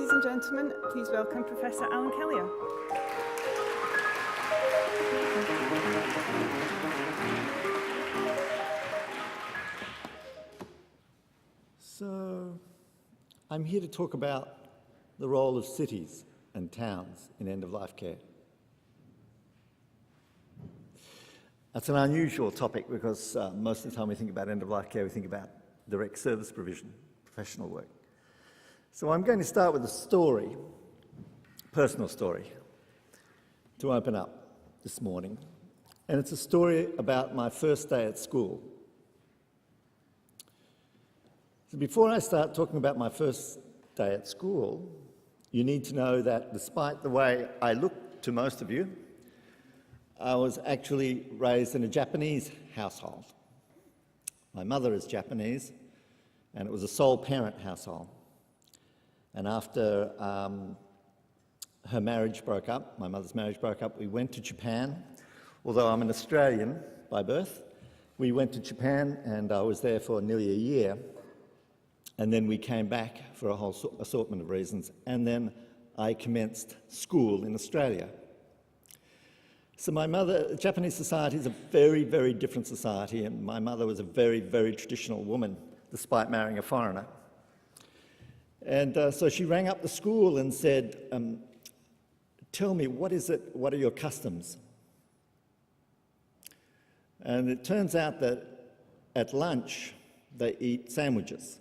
Ladies and gentlemen, please welcome Professor Alan Kellehear. So, I'm here to talk about the role of cities and towns in end-of-life care. That's an unusual topic because most of the time we think about end-of-life care, we think about direct service provision, professional work. So I'm going to start with a story, personal story, to open up this morning. And it's a story about my first day at school. So before I start talking about my first day at school, you need to know that despite the way I look to most of you, I was actually raised in a Japanese household. My mother is Japanese, and it was a sole parent household. And after her marriage broke up, my mother's marriage broke up, we went to Japan. Although I'm an Australian by birth, we went to Japan and I was there for nearly a year. And then we came back for a whole assortment of reasons. And then I commenced school in Australia. So my mother, Japanese society is a very, very different society, and my mother was a very, very traditional woman, despite marrying a foreigner. And so she rang up the school and said, tell me, what are your customs? And it turns out that at lunch, they eat sandwiches.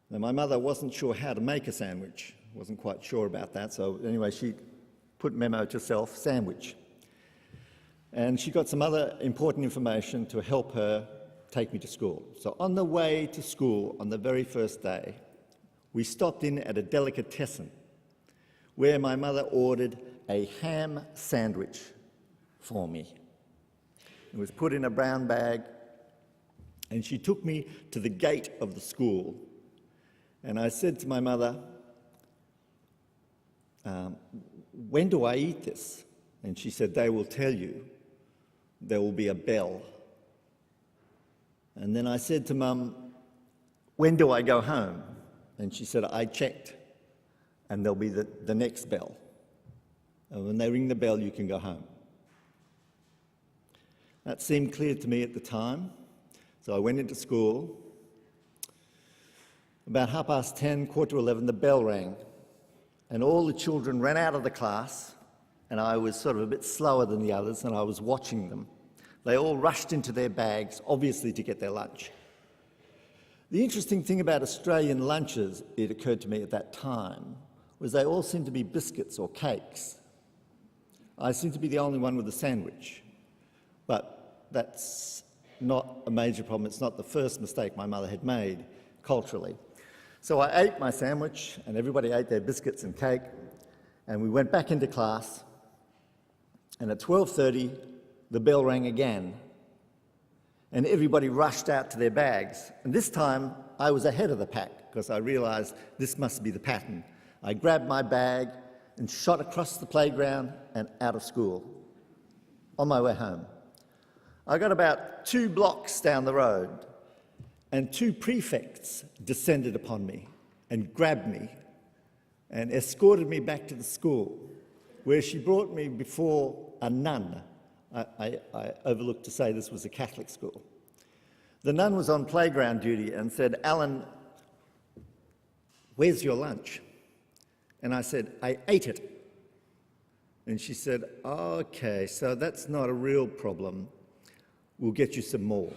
Now, my mother wasn't sure how to make a sandwich, wasn't quite sure about that, so anyway, she put memo to self, sandwich. And she got some other important information to help her take me to school. So on the way to school, on the very first day, we stopped in at a delicatessen where my mother ordered a ham sandwich for me. It was put in a brown bag, and she took me to the gate of the school. And I said to my mother, when do I eat this? And she said, they will tell you. There will be a bell. And then I said to Mum, when do I go home? And she said, I checked, and there'll be the next bell. And when they ring the bell, you can go home. That seemed clear to me at the time, so I went into school. About 10:30, 11:15, the bell rang, and all the children ran out of the class, and I was sort of a bit slower than the others, and I was watching them. They all rushed into their bags, obviously to get their lunch. The interesting thing about Australian lunches, it occurred to me at that time, was they all seemed to be biscuits or cakes. I seemed to be the only one with a sandwich. But that's not a major problem. It's not the first mistake my mother had made culturally. So I ate my sandwich, and everybody ate their biscuits and cake, and we went back into class, and at 12:30, the bell rang again, and everybody rushed out to their bags. And this time, I was ahead of the pack, because I realised this must be the pattern. I grabbed my bag and shot across the playground and out of school, on my way home. I got about 2 blocks down the road, and 2 prefects descended upon me and grabbed me and escorted me back to the school, where she brought me before a nun. I overlooked to say this was a Catholic school. The nun was on playground duty and said, Alan, where's your lunch? And I said, I ate it. And she said, okay, so that's not a real problem. We'll get you some more.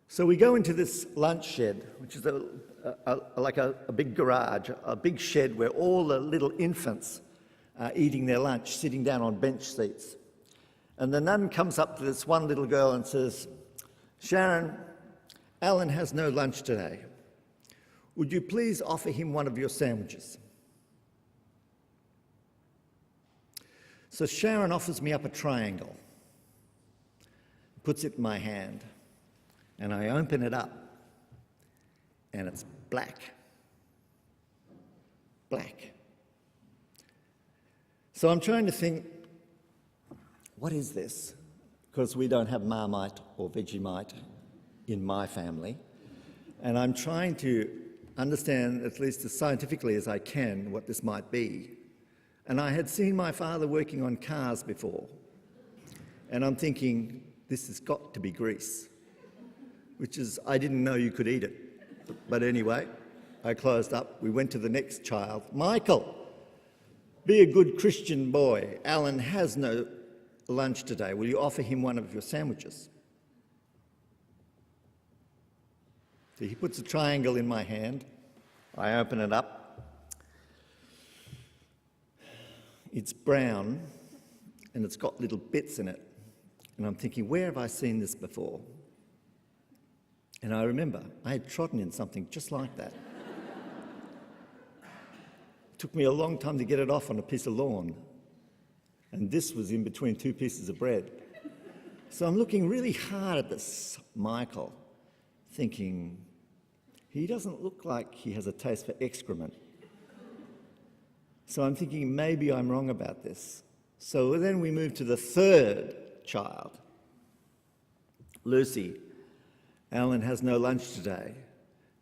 So we go into this lunch shed, which is like a big garage, a big shed where all the little infants are eating their lunch, sitting down on bench seats. And the nun comes up to this one little girl and says, Sharon, Alan has no lunch today. Would you please offer him one of your sandwiches? So Sharon offers me up a triangle, puts it in my hand, and I open it up, and it's black. Black. So I'm trying to think, what is this? Because we don't have Marmite or Vegemite in my family. And I'm trying to understand, at least as scientifically as I can, what this might be. And I had seen my father working on cars before, and I'm thinking, this has got to be grease, which is, I didn't know you could eat it. But anyway, I closed up. We went to the next child. Michael, be a good Christian boy. Alan has no lunch today. Will you offer him one of your sandwiches? So he puts a triangle in my hand. I open it up. It's brown and it's got little bits in it. And I'm thinking, where have I seen this before? And I remember I had trodden in something just like that. It took me a long time to get it off on a piece of lawn. And this was in between two pieces of bread. So I'm looking really hard at this Michael, thinking, he doesn't look like he has a taste for excrement. So I'm thinking, maybe I'm wrong about this. So then we move to the third child. Lucy, Alan has no lunch today.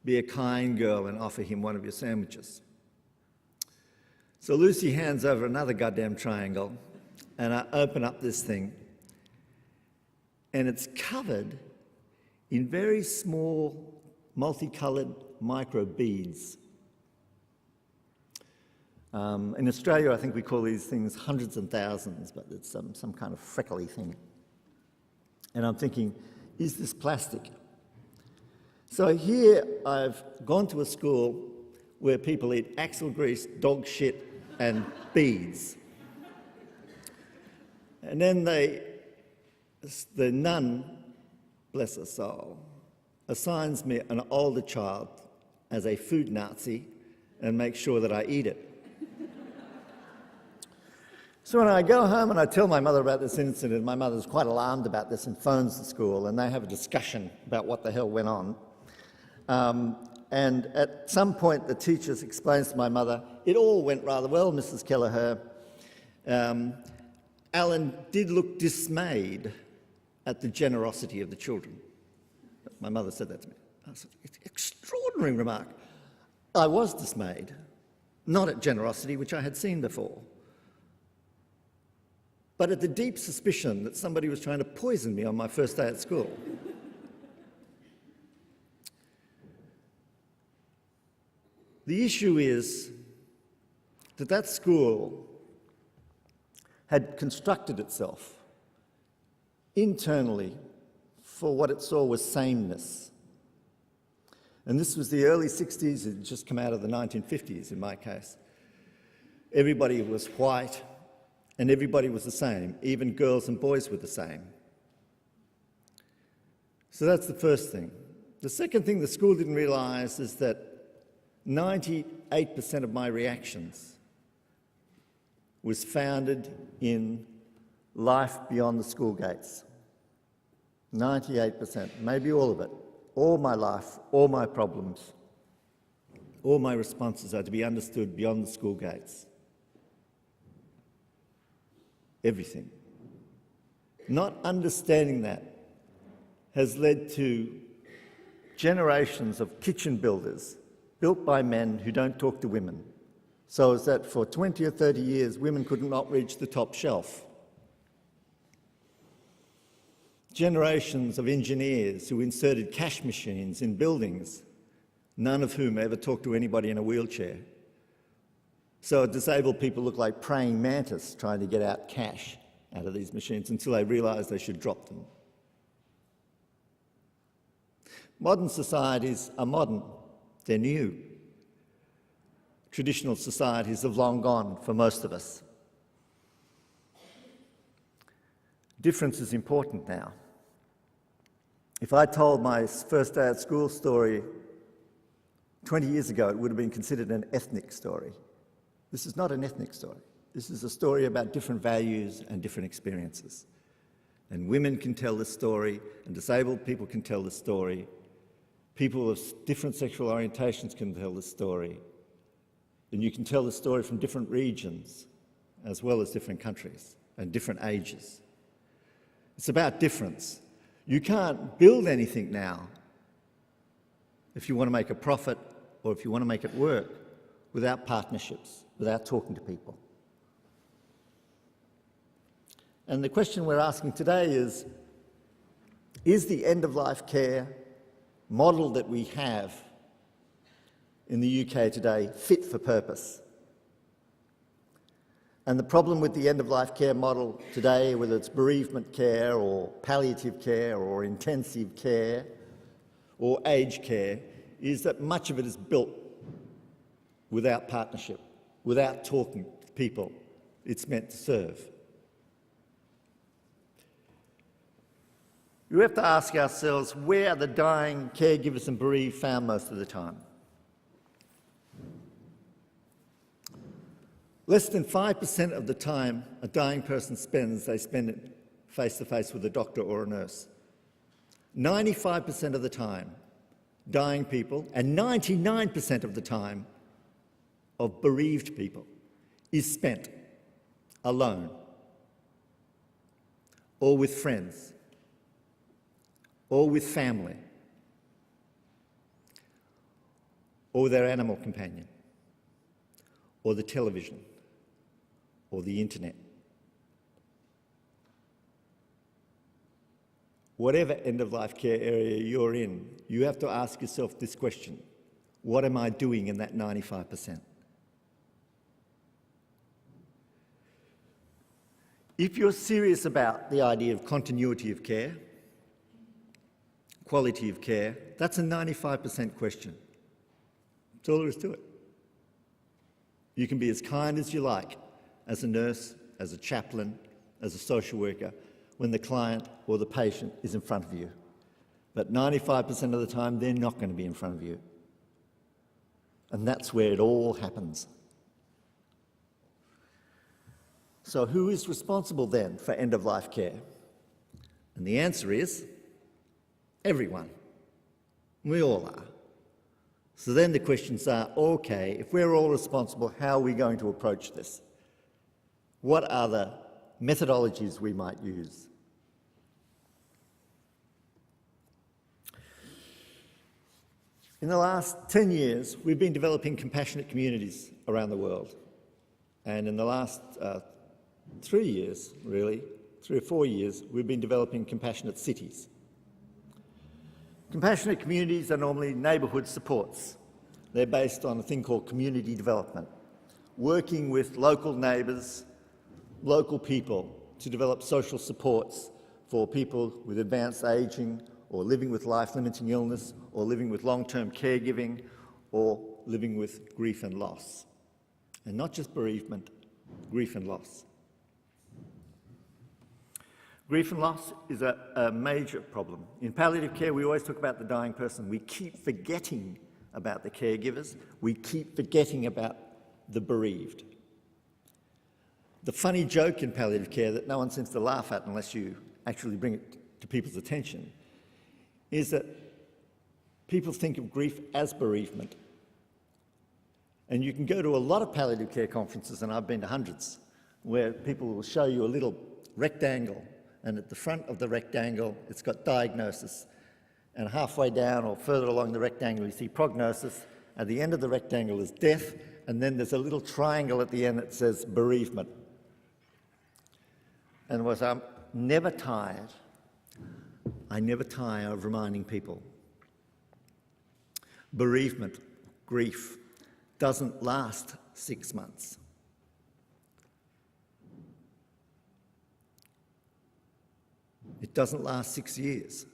Be a kind girl and offer him one of your sandwiches. So Lucy hands over another goddamn triangle, and I open up this thing, and it's covered in very small, multicoloured micro beads. In Australia, I think we call these things hundreds and thousands, but it's some kind of freckly thing. And I'm thinking, is this plastic? So here I've gone to a school where people eat axle grease, dog shit, and beads. And then the nun, bless her soul, assigns me an older child as a food Nazi and makes sure that I eat it. So when I go home and I tell my mother about this incident, my mother's quite alarmed about this and phones the school, and they have a discussion about what the hell went on. And at some point the teacher explains to my mother, it all went rather well, Mrs. Kellehear. Alan did look dismayed at the generosity of the children. My mother said that to me. I said, it's an extraordinary remark. I was dismayed, not at generosity, which I had seen before, but at the deep suspicion that somebody was trying to poison me on my first day at school. The issue is that that school had constructed itself internally for what it saw was sameness. And this was the early 60s, it had just come out of the 1950s in my case. Everybody was white and everybody was the same, even girls and boys were the same. So that's the first thing. The second thing the school didn't realise is that 98% of my reactions was founded in life beyond the school gates. 98%, maybe all of it. All my life, all my problems, all my responses are to be understood beyond the school gates. Everything. Not understanding that has led to generations of kitchen builders built by men who don't talk to women, so as that for 20 or 30 years women could not reach the top shelf. Generations of engineers who inserted cash machines in buildings, none of whom ever talked to anybody in a wheelchair. So disabled people look like praying mantis trying to get out cash out of these machines until they realise they should drop them. Modern societies are modern, they're new. Traditional societies have long gone for most of us. Difference is important now. If I told my first day at school story 20 years ago, it would have been considered an ethnic story. This is not an ethnic story. This is a story about different values and different experiences. And women can tell this story, and disabled people can tell this story. People of different sexual orientations can tell this story. And you can tell the story from different regions, as well as different countries and different ages. It's about difference. You can't build anything now if you want to make a profit or if you want to make it work without partnerships, without talking to people. And the question we're asking today is the end-of-life care model that we have in the UK today fit for purpose? And the problem with the end-of-life care model today, whether it's bereavement care or palliative care or intensive care or aged care, is that much of it is built without partnership, without talking to people it's meant to serve. We have to ask ourselves, where are the dying caregivers and bereaved found most of the time? Less than 5% of the time a dying person spends, they spend it face-to-face with a doctor or a nurse. 95% of the time, dying people, and 99% of the time of bereaved people, is spent alone, or with friends, or with family, or their animal companion, or the television, or the internet. Whatever end-of-life care area you're in, you have to ask yourself this question: what am I doing in that 95%? If you're serious about the idea of continuity of care, quality of care, that's a 95% question. That's all there is to it. You can be as kind as you like as a nurse, as a chaplain, as a social worker, when the client or the patient is in front of you. But 95% of the time, they're not going to be in front of you. And that's where it all happens. So who is responsible then for end-of-life care? And the answer is everyone. We all are. So then the questions are, okay, if we're all responsible, how are we going to approach this? What are the methodologies we might use? In the last 10 years, we've been developing compassionate communities around the world. And in the last 3 years, really, 3 or 4 years, we've been developing compassionate cities. Compassionate communities are normally neighbourhood supports. They're based on a thing called community development, working with local neighbours, local people to develop social supports for people with advanced ageing or living with life-limiting illness or living with long-term caregiving or living with grief and loss. And not just bereavement, grief and loss. Grief and loss is a major problem. In palliative care, we always talk about the dying person. We keep forgetting about the caregivers. We keep forgetting about the bereaved. The funny joke in palliative care that no one seems to laugh at unless you actually bring it to people's attention is that people think of grief as bereavement. And you can go to a lot of palliative care conferences, and I've been to hundreds, where people will show you a little rectangle, and at the front of the rectangle it's got diagnosis, and halfway down or further along the rectangle you see prognosis, at the end of the rectangle is death, and then there's a little triangle at the end that says bereavement. And I'm never tired, I never tire of reminding people, bereavement, grief, doesn't last 6 months. It doesn't last 6 years.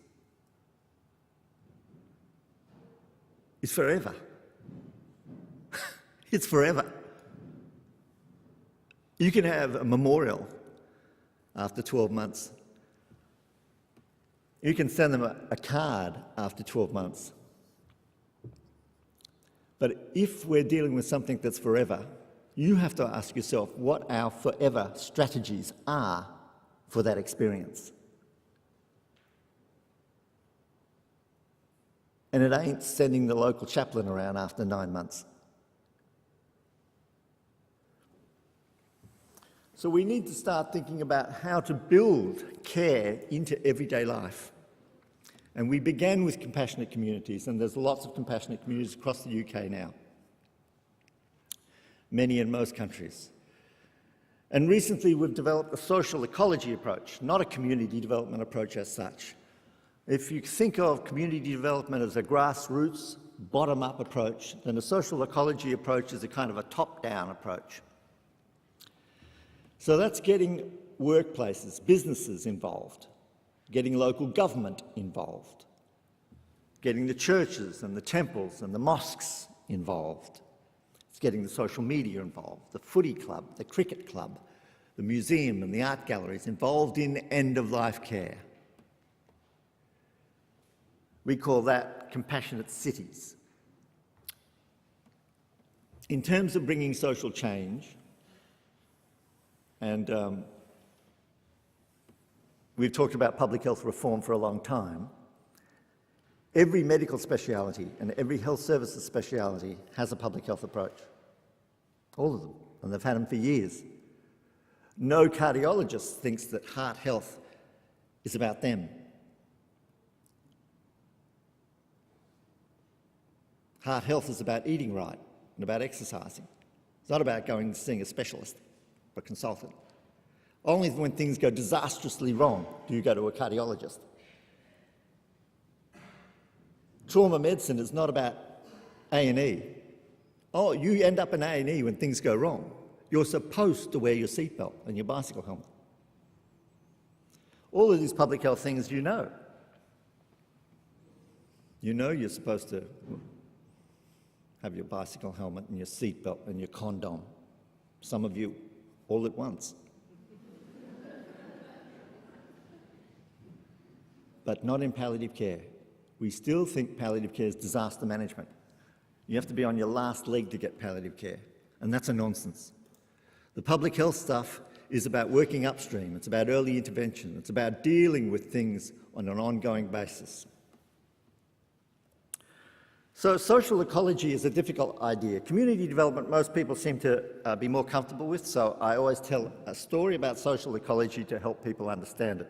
It's forever. It's forever. You can have a memorial after 12 months. You can send them a card after 12 months. But if we're dealing with something that's forever, you have to ask yourself what our forever strategies are for that experience. And it ain't sending the local chaplain around after 9 months. So we need to start thinking about how to build care into everyday life. And we began with compassionate communities, and there's lots of compassionate communities across the UK now. Many in most countries. And recently we've developed a social ecology approach, not a community development approach as such. If you think of community development as a grassroots, bottom-up approach, then a social ecology approach is a kind of a top-down approach. So that's getting workplaces, businesses involved, getting local government involved, getting the churches and the temples and the mosques involved. It's getting the social media involved, the footy club, the cricket club, the museum and the art galleries involved in end-of-life care. We call that compassionate cities. In terms of bringing social change, and we've talked about public health reform for a long time, every medical speciality and every health services speciality has a public health approach. All of them, and they've had them for years. No cardiologist thinks that heart health is about them. Heart health is about eating right and about exercising. It's not about going to seeing a specialist or consultant. Only when things go disastrously wrong do you go to a cardiologist. Trauma medicine is not about A&E. Oh, you end up in A&E when things go wrong. You're supposed to wear your seatbelt and your bicycle helmet. All of these public health things you know. You know you're supposed to have your bicycle helmet and your seatbelt and your condom. Some of you all at once. But not in palliative care. We still think palliative care is disaster management. You have to be on your last leg to get palliative care, and that's a nonsense. The public health stuff is about working upstream. It's about early intervention. It's about dealing with things on an ongoing basis. So social ecology is a difficult idea. Community development, most people seem to be more comfortable with, so I always tell a story about social ecology to help people understand it.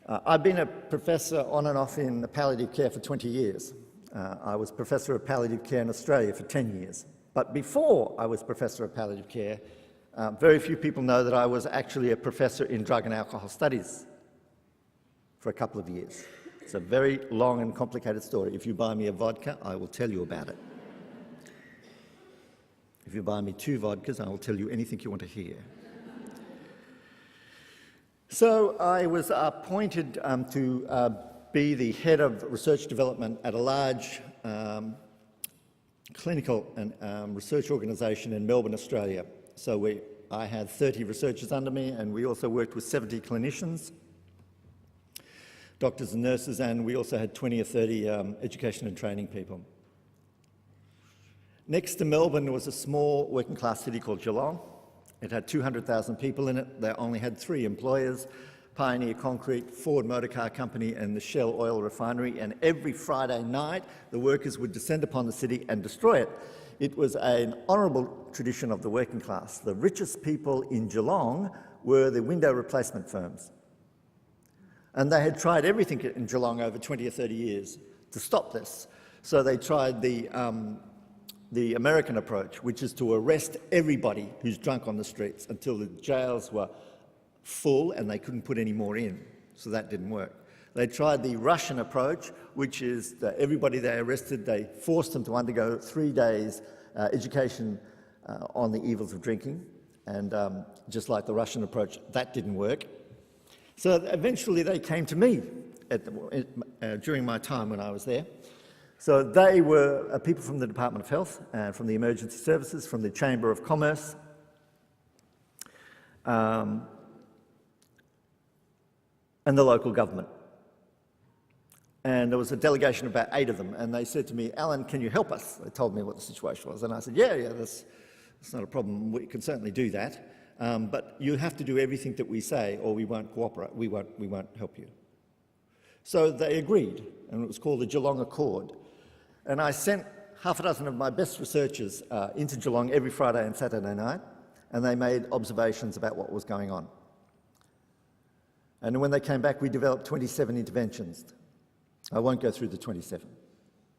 I've been a professor on and off in palliative care for 20 years. I was Professor of Palliative Care in Australia for 10 years. But before I was Professor of Palliative Care, very few people know that I was actually a Professor in Drug and Alcohol Studies for a couple of years. It's a very long and complicated story. If you buy me a vodka, I will tell you about it. If you buy me 2 vodkas, I will tell you anything you want to hear. So I was appointed to be the head of research development at a large clinical and research organisation in Melbourne, Australia. So I had 30 researchers under me, and we also worked with 70 clinicians, doctors and nurses, and we also had 20 or 30 education and training people. Next to Melbourne was a small working class city called Geelong. It had 200,000 people in it. They only had 3 employers, Pioneer Concrete, Ford Motor Car Company and the Shell Oil Refinery, and every Friday night the workers would descend upon the city and destroy it. It was an honourable tradition of the working class. The richest people in Geelong were the window replacement firms. And they had tried everything in Geelong over 20 or 30 years to stop this. So they tried the American approach, which is to arrest everybody who's drunk on the streets until the jails were full and they couldn't put any more in. So that didn't work. They tried the Russian approach, which is that everybody they arrested, they forced them to undergo 3 days education on the evils of drinking. And just like the Russian approach, that didn't work. So eventually they came to me during my time when I was there. So they were people from the Department of Health and from the Emergency Services, from the Chamber of Commerce, and the local government. And there was a delegation of about 8 of them, and they said to me, "Alan, can you help us?" They told me what the situation was, and I said, yeah, that's not a problem. We can certainly do that, but you have to do everything that we say or we won't cooperate, we won't help you. So they agreed, and it was called the Geelong Accord. And I sent half a dozen of my best researchers into Geelong every Friday and Saturday night, and they made observations about what was going on. And when they came back, we developed 27 interventions. I won't go through the 27,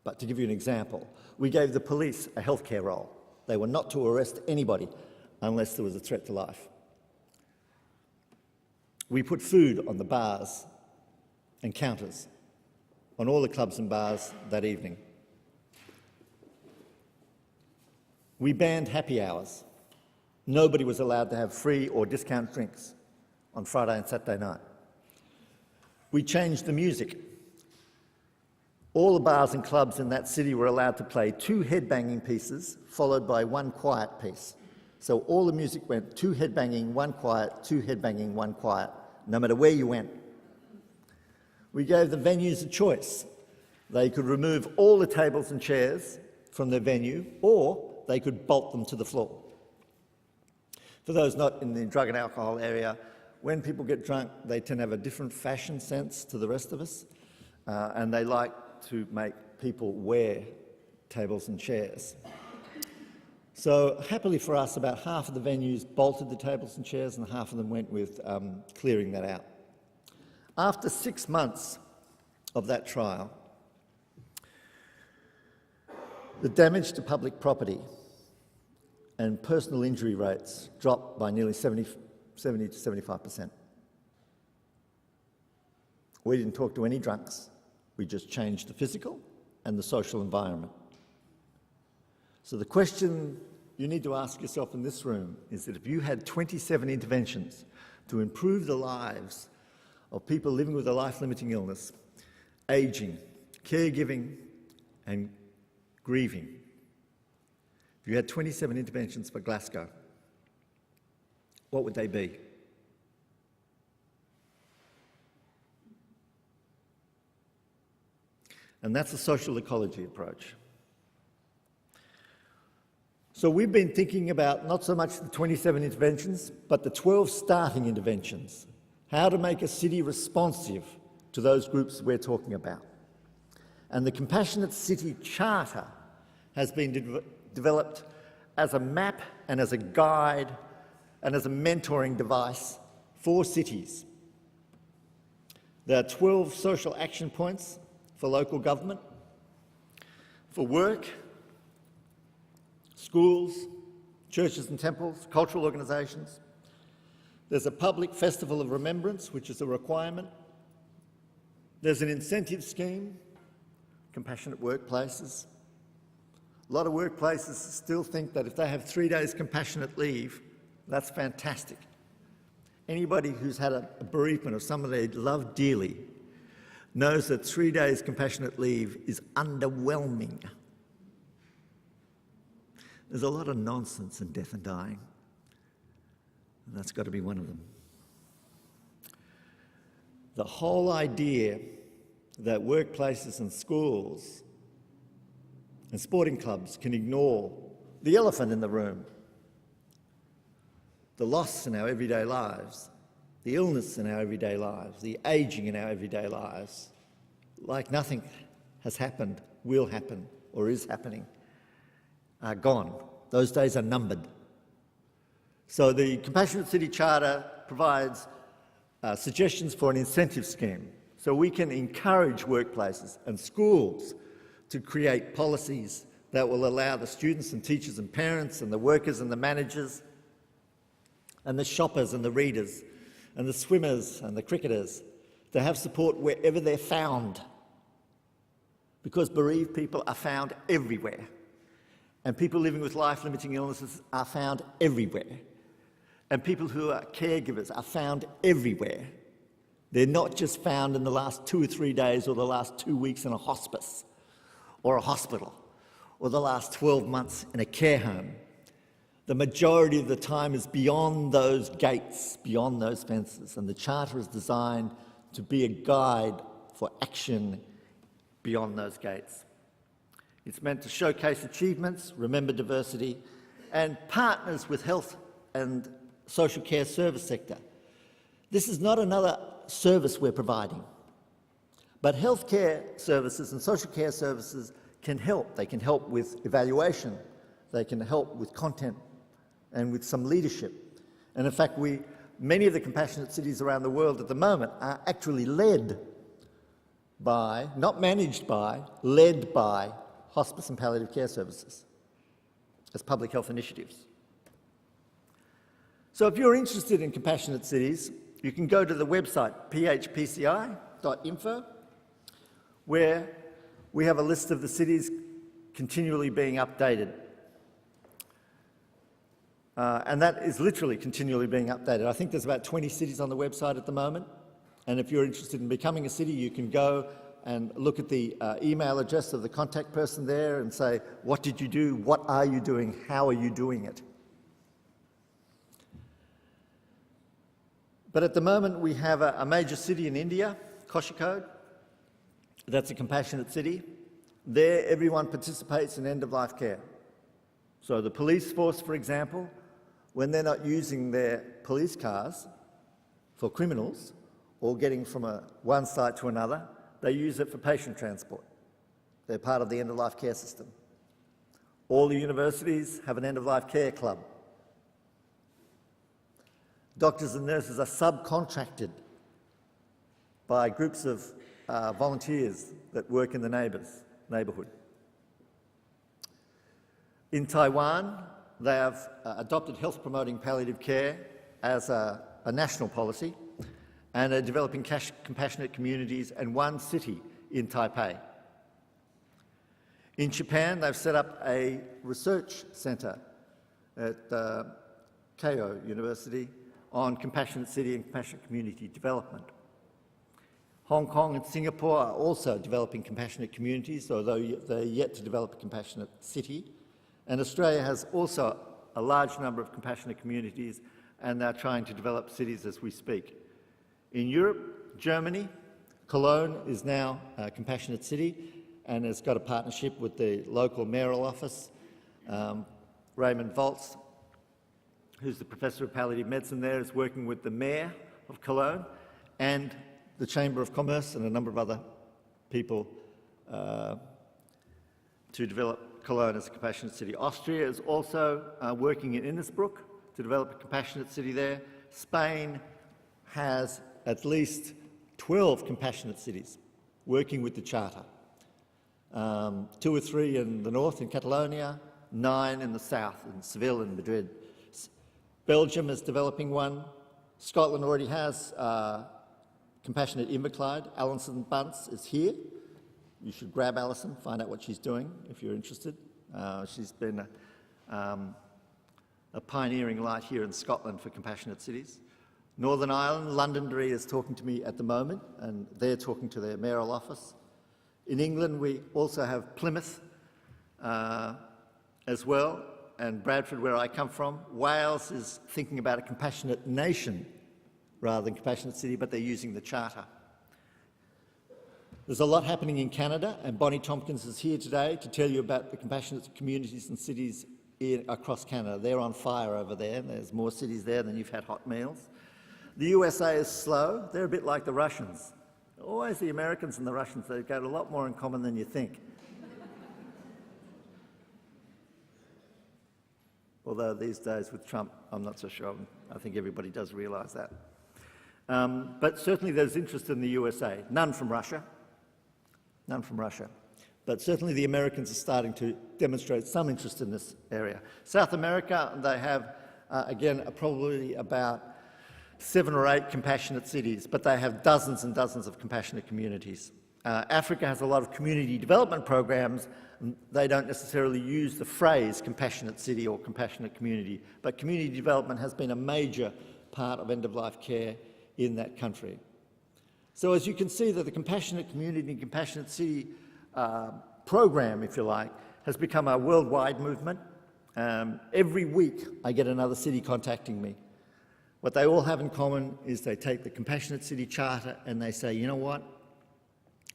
but to give you an example, we gave the police a healthcare role. They were not to arrest anybody unless there was a threat to life. We put food on the bars and counters on all the clubs and bars that evening. We banned happy hours. Nobody was allowed to have free or discount drinks on Friday and Saturday night. We changed the music. All the bars and clubs in that city were allowed to play 2 headbanging pieces followed by 1 quiet piece. So all the music went 2 headbanging, 1 quiet, 2 headbanging, 1 quiet, no matter where you went. We gave the venues a choice. They could remove all the tables and chairs from their venue, or they could bolt them to the floor. For those not in the drug and alcohol area, when people get drunk, they tend to have a different fashion sense to the rest of us, and they like to make people wear tables and chairs. So happily for us, about half of the venues bolted the tables and chairs and half of them went with clearing that out. After 6 months of that trial, the damage to public property and personal injury rates dropped by nearly 70 to 75%. We didn't talk to any drunks. We just changed the physical and the social environment. So the question you need to ask yourself in this room is that if you had 27 interventions to improve the lives of people living with a life-limiting illness, ageing, caregiving and grieving, if you had 27 interventions for Glasgow, what would they be? And that's a social ecology approach. So we've been thinking about not so much the 27 interventions, but the 12 starting interventions. How to make a city responsive to those groups we're talking about. And the Compassionate City Charter has been developed as a map and as a guide and as a mentoring device for cities. There are 12 social action points for local government, for work, schools, churches and temples, cultural organisations. There's a public festival of remembrance, which is a requirement. There's an incentive scheme, compassionate workplaces. A lot of workplaces still think that if they have 3 days compassionate leave, that's fantastic. Anybody who's had a bereavement of someone they love dearly knows that 3 days compassionate leave is underwhelming. There's a lot of nonsense in death and dying, and that's got to be one of them. The whole idea that workplaces and schools and sporting clubs can ignore the elephant in the room, the loss in our everyday lives, the illness in our everyday lives, the ageing in our everyday lives, like nothing has happened, will happen, or is happening, are gone. Those days are numbered. So the Compassionate City Charter provides suggestions for an incentive scheme so we can encourage workplaces and schools to create policies that will allow the students and teachers and parents and the workers and the managers and the shoppers and the readers and the swimmers and the cricketers to have support wherever they're found, because bereaved people are found everywhere and people living with life-limiting illnesses are found everywhere and people who are caregivers are found everywhere. They're not just found in the last 2 or 3 days or the last 2 weeks in a hospice or a hospital or the last 12 months in a care home. The majority of the time is beyond those gates, beyond those fences, and the Charter is designed to be a guide for action beyond those gates. It's meant to showcase achievements, remember diversity, and partners with health and social care service sector. This is not another service we're providing, but healthcare services and social care services can help. They can help with evaluation, they can help with content and with some leadership. And in fact, we many of the compassionate cities around the world at the moment are actually led by, not managed by, led by hospice and palliative care services as public health initiatives. So if you're interested in compassionate cities, you can go to the website phpci.info, where we have a list of the cities continually being updated. And that is literally continually being updated. I think there's about 20 cities on the website at the moment. And if you're interested in becoming a city, you can go and look at the email address of the contact person there and say, what did you do? What are you doing? How are you doing it? But at the moment, we have a major city in India, Kozhikode. That's a compassionate city. There, everyone participates in end-of-life care. So the police force, for example, when they're not using their police cars for criminals or getting from one site to another, they use it for patient transport. They're part of the end-of-life care system. All the universities have an end-of-life care club. Doctors and nurses are subcontracted by groups of volunteers that work in the neighbourhood. In Taiwan, they have adopted health-promoting palliative care as a national policy and are developing compassionate communities and one city in Taipei. In Japan, they've set up a research centre at Keio University on compassionate city and compassionate community development. Hong Kong and Singapore are also developing compassionate communities, although they're yet to develop a compassionate city. And Australia has also a large number of compassionate communities, and they're trying to develop cities as we speak. In Europe, Germany, Cologne is now a compassionate city and has got a partnership with the local mayoral office. Raymond Volz, who's the Professor of Palliative Medicine there, is working with the Mayor of Cologne and the Chamber of Commerce and a number of other people to develop Cologne as a compassionate city. Austria is also working in Innsbruck to develop a compassionate city there. Spain has at least 12 compassionate cities working with the Charter. 2 or 3 in the north in Catalonia, 9 in the south in Seville and Madrid. Belgium is developing one. Scotland already has compassionate Inverclyde. Alison Bunce is here. You should grab Alison, find out what she's doing if you're interested. She's been a pioneering light here in Scotland for compassionate cities. Northern Ireland, Londonderry is talking to me at the moment, and they're talking to their mayoral office. In England, we also have Plymouth as well, and Bradford, where I come from. Wales is thinking about a compassionate nation rather than compassionate city, but they're using the Charter. There's a lot happening in Canada, and Bonnie Tompkins is here today to tell you about the compassionate communities and cities across Canada. They're on fire over there, and there's more cities there than you've had hot meals. The USA is slow. They're a bit like the Russians. Always the Americans and the Russians, they've got a lot more in common than you think. Although these days with Trump, I'm not so sure. I think everybody does realise that. But certainly there's interest in the USA. None from Russia. None from Russia. But certainly the Americans are starting to demonstrate some interest in this area. South America, they have, again, probably about 7 or 8 compassionate cities, but they have dozens and dozens of compassionate communities. Africa has a lot of community development programs. They don't necessarily use the phrase compassionate city or compassionate community, but community development has been a major part of end-of-life care in that country. So as you can see that the compassionate community and compassionate city program, if you like, has become a worldwide movement. Every week I get another city contacting me. What they all have in common is they take the Compassionate City Charter and they say, you know what?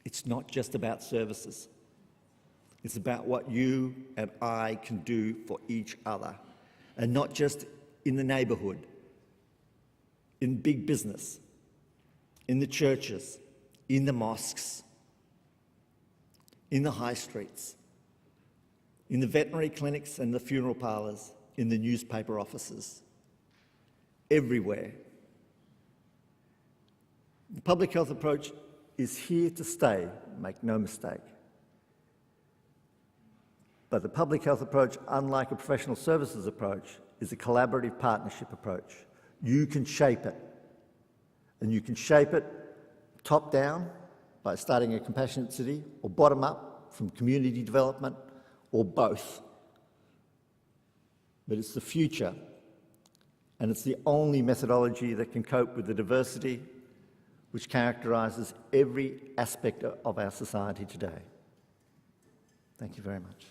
It's not just about services. It's about what you and I can do for each other, and not just in the neighbourhood, in big business, in the churches, in the mosques, in the high streets, in the veterinary clinics and the funeral parlours, in the newspaper offices. Everywhere The public health approach is here to stay, make no mistake. But the public health approach, unlike a professional services approach, is a collaborative partnership approach. You can shape it. And you can shape it top down by starting a compassionate city, or bottom up from community development, or both. But it's the future, and it's the only methodology that can cope with the diversity which characterises every aspect of our society today. Thank you very much.